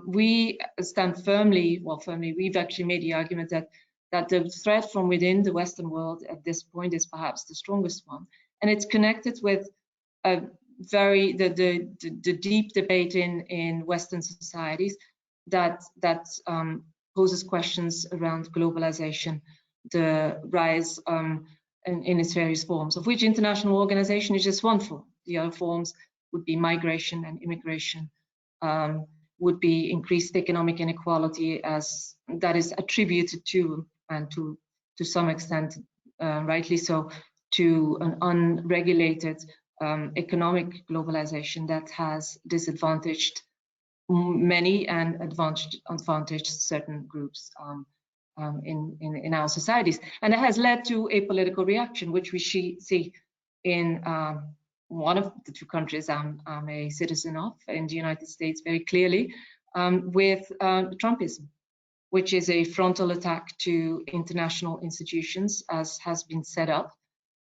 We stand firmly, we've actually made the argument that the threat from within the Western world at this point is perhaps the strongest one. And it's connected with the deep debate in Western societies that poses questions around globalization, the rise in its various forms, of which international organization is just one form. The other forms would be migration and immigration, would be increased economic inequality as that is attributed to, and to some extent, rightly so, to an unregulated economic globalization that has disadvantaged many and advantaged certain groups in our societies. And it has led to a political reaction, which we see in one of the two countries I'm a citizen of, in the United States, very clearly, with Trumpism, which is a frontal attack to international institutions as has been set up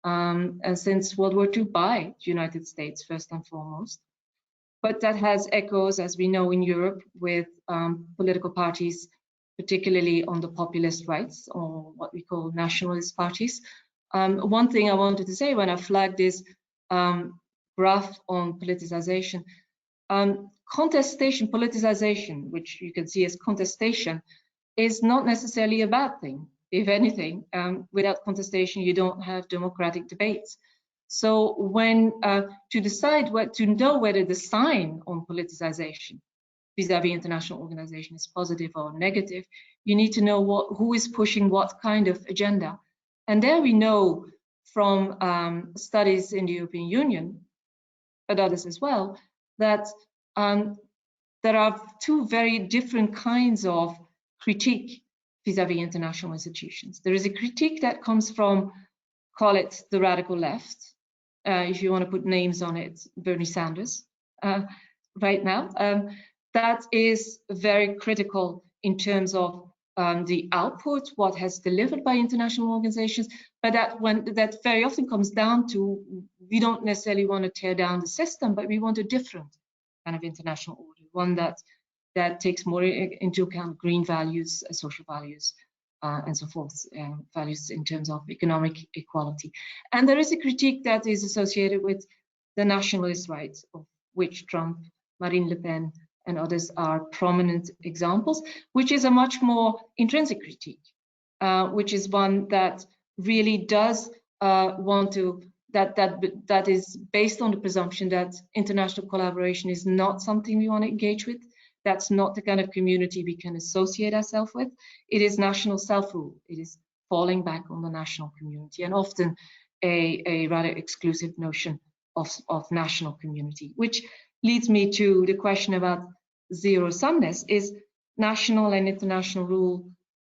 and since World War II by the United States, first and foremost. But that has echoes, as we know, in Europe with political parties, particularly on the populist rights, or what we call nationalist parties. One thing I wanted to say when I flagged this graph on politicization, contestation, politicization, which you can see as contestation, is not necessarily a bad thing. If anything, without contestation, you don't have democratic debates. So when to decide to know whether the sign on politicization vis-a-vis international organization is positive or negative, you need to know who is pushing what kind of agenda. And there we know from studies in the European Union, but others as well, that there are two very different kinds of critique vis-a-vis international institutions. There is a critique that comes from, call it the radical left, if you want to put names on it, Bernie Sanders, right now. That is very critical in terms of the output, what has delivered by international organizations, but that very often comes down to, we don't necessarily want to tear down the system, but we want a different kind of international order, one that takes more into account green values, social values, and so forth, values in terms of economic equality. And there is a critique that is associated with the nationalist rights, of which Trump, Marine Le Pen, and others are prominent examples, which is a much more intrinsic critique, which is one that really does want to, that is based on the presumption that international collaboration is not something we want to engage with. That's not the kind of community we can associate ourselves with. It is national self-rule. It is falling back on the national community, and often a rather exclusive notion of national community, which leads me to the question about zero-sumness. Is national and international rule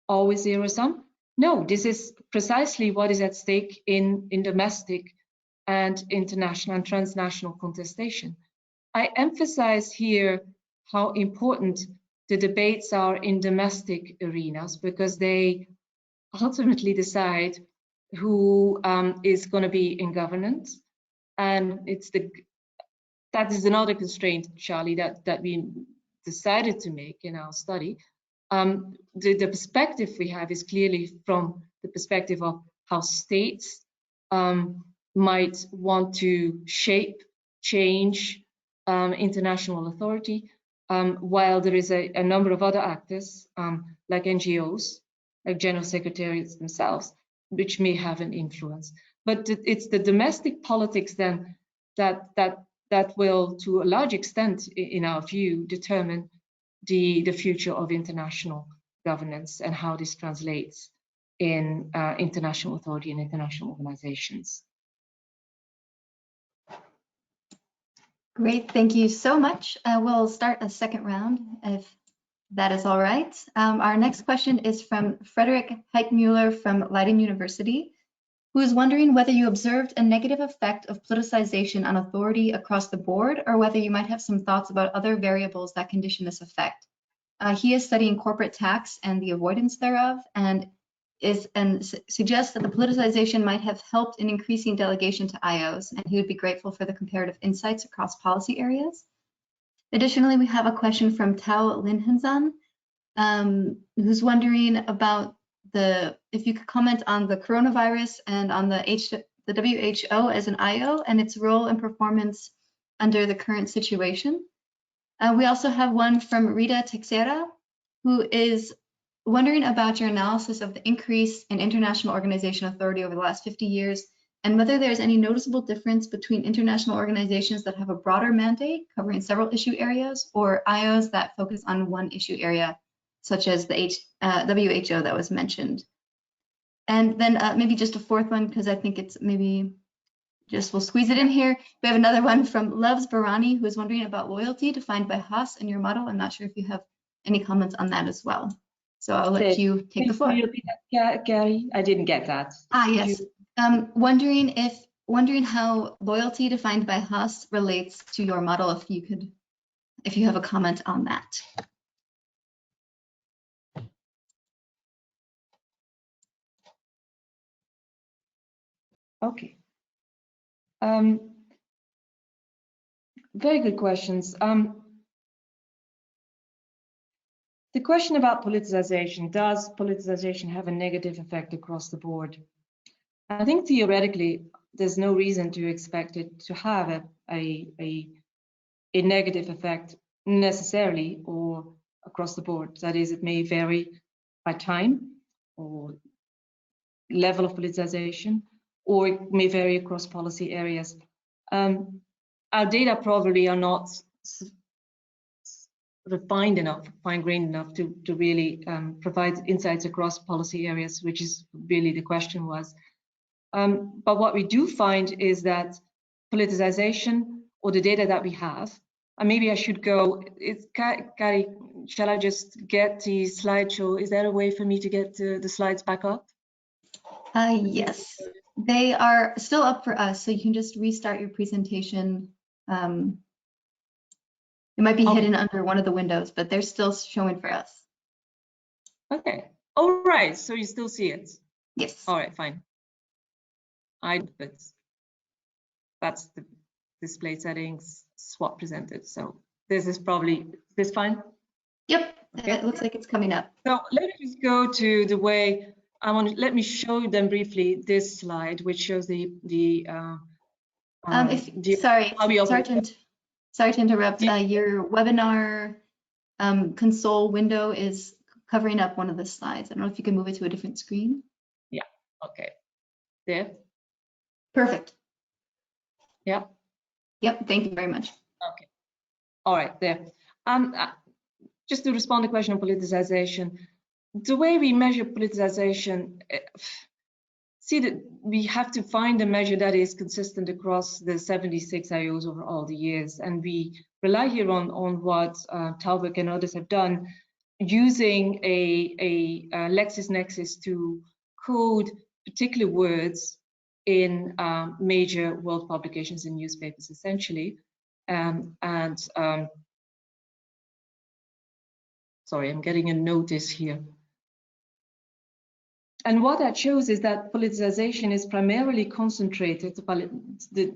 always zero-sum? No, this is precisely what is at stake in domestic and international and transnational contestation. I emphasize here how important the debates are in domestic arenas, because they ultimately decide who is going to be in governance. And that is another constraint, Charlie, that we decided to make in our study. The perspective we have is clearly from the perspective of how states might want to shape, change international authority, while there is a number of other actors, like NGOs, like general secretariats themselves, which may have an influence. But it's the domestic politics then that will, to a large extent, in our view, determine the future of international governance and how this translates in international authority and international organizations. Great, thank you so much. We'll start a second round, if that is all right. Our next question is from Frederick Heitmuller from Leiden University, who is wondering whether you observed a negative effect of politicization on authority across the board, or whether you might have some thoughts about other variables that condition this effect. He is studying corporate tax and the avoidance thereof, and suggests that the politicization might have helped in increasing delegation to IOs, and he would be grateful for the comparative insights across policy areas. Additionally, we have a question from Tao Linhenzan, who's wondering about if you could comment on the coronavirus and on the WHO as an IO and its role and performance under the current situation. We also have one from Rita Teixeira, who is wondering about your analysis of the increase in international organization authority over the last 50 years, and whether there's any noticeable difference between international organizations that have a broader mandate covering several issue areas, or IOs that focus on one issue area, such as the WHO that was mentioned. And then maybe just a fourth one, because I think it's maybe we'll squeeze it in here. We have another one from Loves Barani, who is wondering about loyalty defined by Haas in your model. I'm not sure if you have any comments on that as well. So I'll let you take the floor. Gary, I didn't get that. Yes. Wondering how loyalty defined by Haas relates to your model, if you have a comment on that. Okay. Very good questions. The question about politicization, does politicization have a negative effect across the board? I think theoretically, there's no reason to expect it to have a negative effect necessarily or across the board. That is, it may vary by time or level of politicization, or it may vary across policy areas. Our data probably are not refined enough, fine-grained enough to really provide insights across policy areas, which is really the question was. But what we do find is that politicization, or the data that we have, and maybe I should go, Kari, shall I just get the slideshow? Is there a way for me to get the slides back up? Yes, they are still up for us, so you can just restart your presentation. It might be hidden under one of the windows, but they're still showing for us. Okay. All right. So you still see it? Yes. All right, fine. But that's the display settings, swap presented. So this is probably this fine. Yep. Okay. It looks like it's coming up. So let me just go to the way let me show them briefly this slide, which shows Sorry to interrupt. Your webinar console window is covering up one of the slides. I don't know if you can move it to a different screen. Yeah. Okay. There. Perfect. Yeah. Yep. Thank you very much. Okay. All right. There. Just to respond to the question on politicization, the way we measure politicization, see that we have to find a measure that is consistent across the 76 IOs over all the years, and we rely here on what Talbot and others have done, using a LexisNexis to code particular words in major world publications and newspapers, essentially, sorry, I'm getting a notice here. And what that shows is that politicization is primarily concentrated,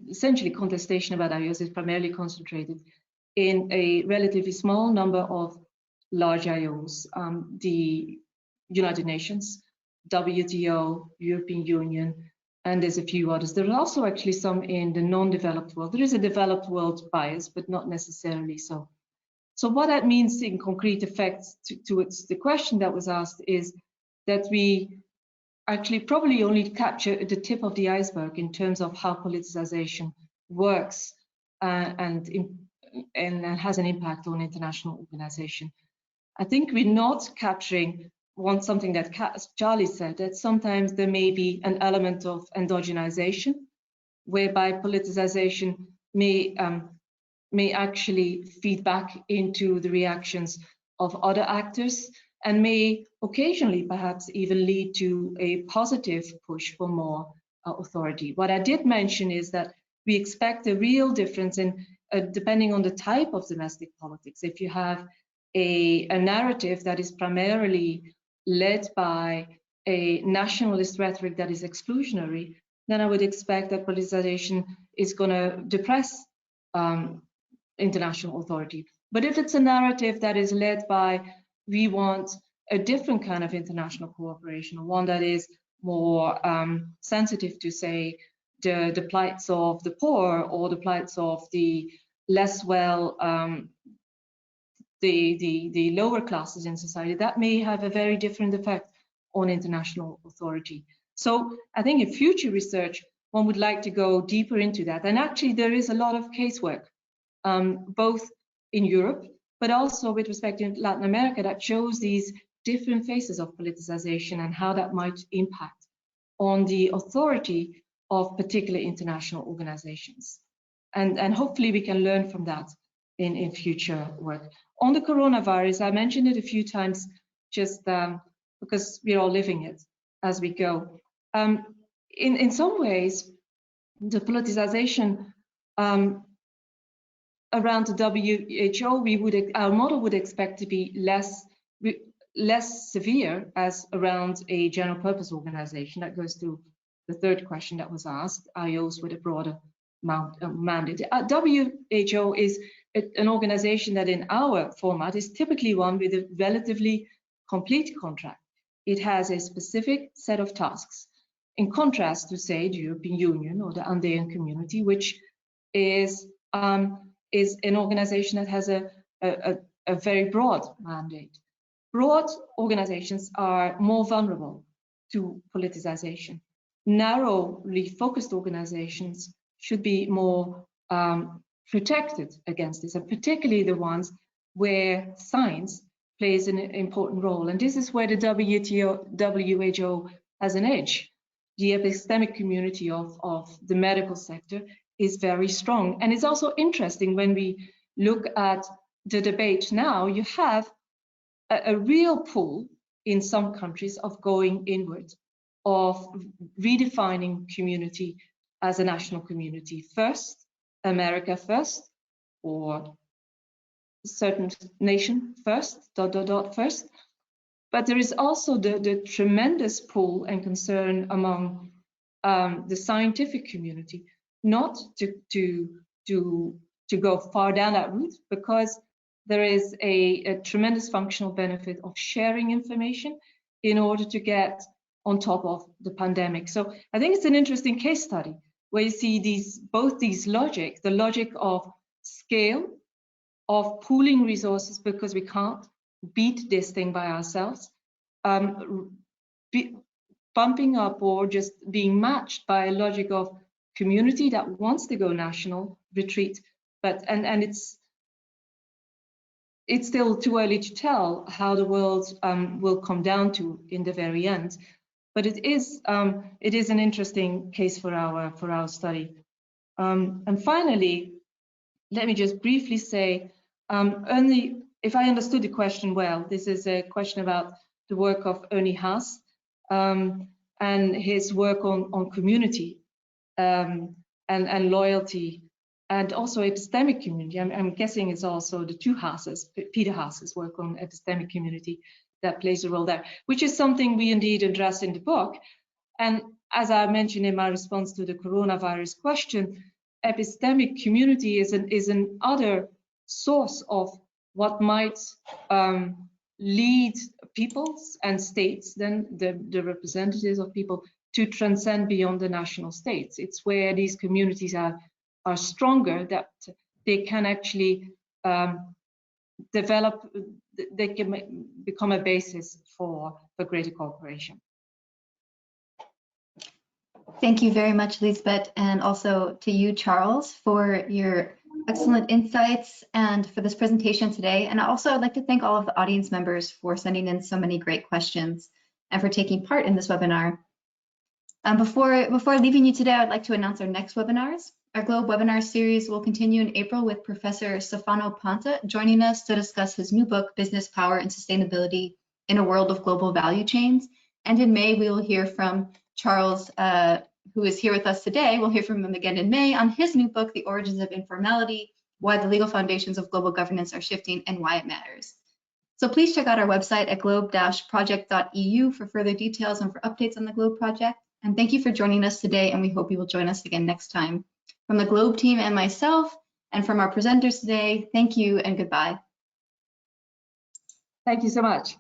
essentially contestation about IOs is primarily concentrated in a relatively small number of large IOs, the United Nations, WTO, European Union, and there's a few others. There are also actually some in the non-developed world. There is a developed world bias, but not necessarily so. So what that means in concrete effects towards the question that was asked is that we actually probably only capture the tip of the iceberg in terms of how politicization works and has an impact on international organization. I think we're not capturing something that Charlie said, that sometimes there may be an element of endogenization, whereby politicization may actually feed back into the reactions of other actors and may occasionally perhaps even lead to a positive push for more authority. What I did mention is that we expect a real difference in depending on the type of domestic politics. If you have a narrative that is primarily led by a nationalist rhetoric that is exclusionary, then I would expect that politicization is going to depress international authority. But if it's a narrative that is led by, we want a different kind of international cooperation, one that is more sensitive to, say, the plights of the poor or the plights of the less well, the lower classes in society, that may have a very different effect on international authority. So I think in future research, one would like to go deeper into that. And actually, there is a lot of casework, both in Europe, but also with respect to Latin America, that shows these different phases of politicization and how that might impact on the authority of particular international organizations. And hopefully we can learn from that in future work. On the coronavirus, I mentioned it a few times just because we're all living it as we go. In some ways, the politicization around the WHO, our model would expect to be less severe as around a general purpose organization. That goes to the third question that was asked, IOs with a broader mandate. WHO is an organization that in our format is typically one with a relatively complete contract. It has a specific set of tasks, in contrast to, say, the European Union or the Andean Community, which is an organization that has a very broad mandate. Broad organizations are more vulnerable to politicization. Narrowly focused organizations should be more protected against this, and particularly the ones where science plays an important role. And this is where the WHO has an edge. The epistemic community of the medical sector is very strong. And it's also interesting when we look at the debate now, you have a real pull in some countries of going inward, of redefining community as a national community first, America first, or certain nation first, first. But there is also the tremendous pull and concern among the scientific community not to go far down that route, because there is a tremendous functional benefit of sharing information in order to get on top of the pandemic. So I think it's an interesting case study where you see both these logic, the logic of scale, of pooling resources because we can't beat this thing by ourselves, bumping up or just being matched by a logic of community that wants to go national, retreat, but and it's still too early to tell how the world will come down to in the very end. But it is an interesting case for our study. And finally, let me just briefly say, only if I understood the question well, this is a question about the work of Ernie Haas and his work on community and loyalty, and also epistemic community. I'm guessing it's also the two Haases, Peter Haas's work on epistemic community that plays a role there, which is something we indeed address in the book. And as I mentioned in my response to the coronavirus question, epistemic community is an other source of what might lead peoples and states, then the representatives of people, to transcend beyond the national states. It's where these communities are stronger, that they can actually develop, they can become a basis for greater cooperation. Thank you very much, Liesbet, and also to you, Charles, for your excellent insights and for this presentation today. And also I'd like to thank all of the audience members for sending in so many great questions and for taking part in this webinar. Before leaving you today, I'd like to announce our next webinars. Our Globe webinar series will continue in April with Professor Stefano Panta joining us to discuss his new book, Business Power and Sustainability in a World of Global Value Chains. And in May, we will hear from Charles, who is here with us today. We'll hear from him again in May on his new book, The Origins of Informality, Why the Legal Foundations of Global Governance Are Shifting and Why It Matters. So please check out our website at globe-project.eu for further details and for updates on the Globe project. And thank you for joining us today, and we hope you will join us again next time. From the Globe team and myself, and from our presenters today, thank you and goodbye. Thank you so much.